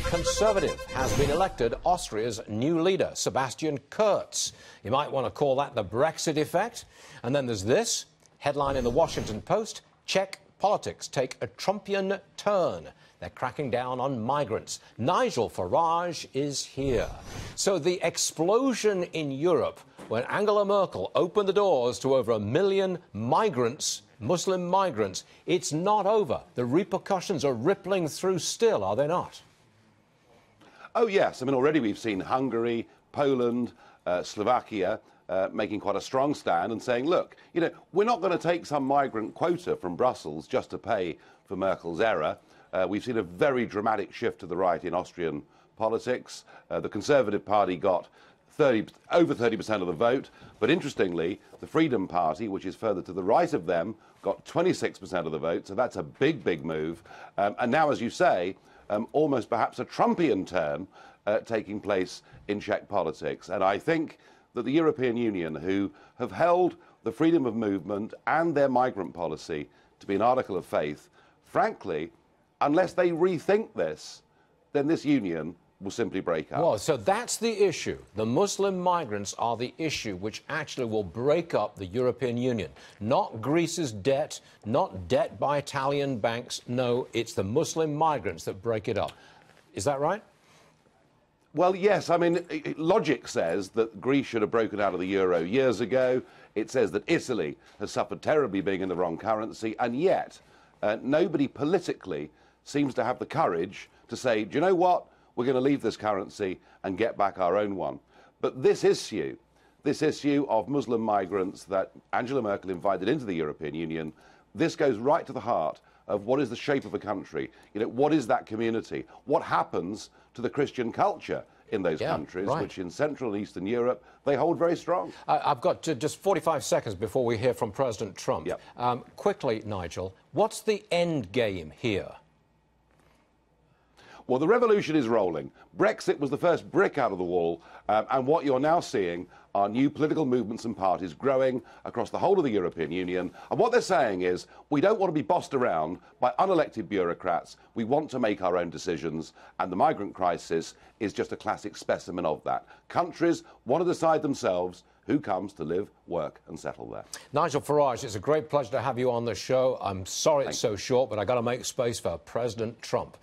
Conservative has been elected Austria's new leader, Sebastian Kurz. You might want to call that the Brexit effect. And then there's this headline in the Washington Post: Czech politics take a Trumpian turn. They're cracking down on migrants. Nigel Farage is here. So the explosion in Europe when Angela Merkel opened the doors to over 1 million migrants, Muslim migrants, it's not over. The repercussions are rippling through still, are they not? Oh, yes. I mean, already we've seen Hungary, Poland, Slovakia making quite a strong stand and saying, look, you know, we're not going to take some migrant quota from Brussels just to pay for Merkel's error. We've seen a very dramatic shift to the right in Austrian politics. The Conservative Party got over 30% of the vote, but interestingly, the Freedom Party, which is further to the right of them, got 26% of the vote, so that's a big, big move. And now, as you say, almost perhaps a Trumpian turn taking place in Czech politics. And I think that the European Union, who have held the freedom of movement and their migrant policy to be an article of faith, frankly, unless they rethink this, then this union will simply break up. Well, so that's the issue. The Muslim migrants are the issue which actually will break up the European Union. Not Greece's debt, not debt by Italian banks. No, it's the Muslim migrants that break it up. Is that right? Well, yes. I mean, logic says that Greece should have broken out of the euro years ago. It says that Italy has suffered terribly being in the wrong currency, and yet nobody politically seems to have the courage to say, do you know what? We're going to leave this currency and get back our own one. But this issue of Muslim migrants that Angela Merkel invited into the European Union, this goes right to the heart of what is the shape of a country. You know, what is that community? What happens to the Christian culture in those countries, which in Central and Eastern Europe, they hold very strong. I've got just 45 seconds before we hear from President Trump. Yep. Quickly, Nigel, what's the end game here? Well, the revolution is rolling. Brexit was the first brick out of the wall, and what you're now seeing are new political movements and parties growing across the whole of the European Union. And what they're saying is, we don't want to be bossed around by unelected bureaucrats. We want to make our own decisions, and the migrant crisis is just a classic specimen of that. Countries want to decide themselves who comes to live, work and settle there. Nigel Farage, it's a great pleasure to have you on the show. I'm sorry it's so short, but I've got to make space for President Trump.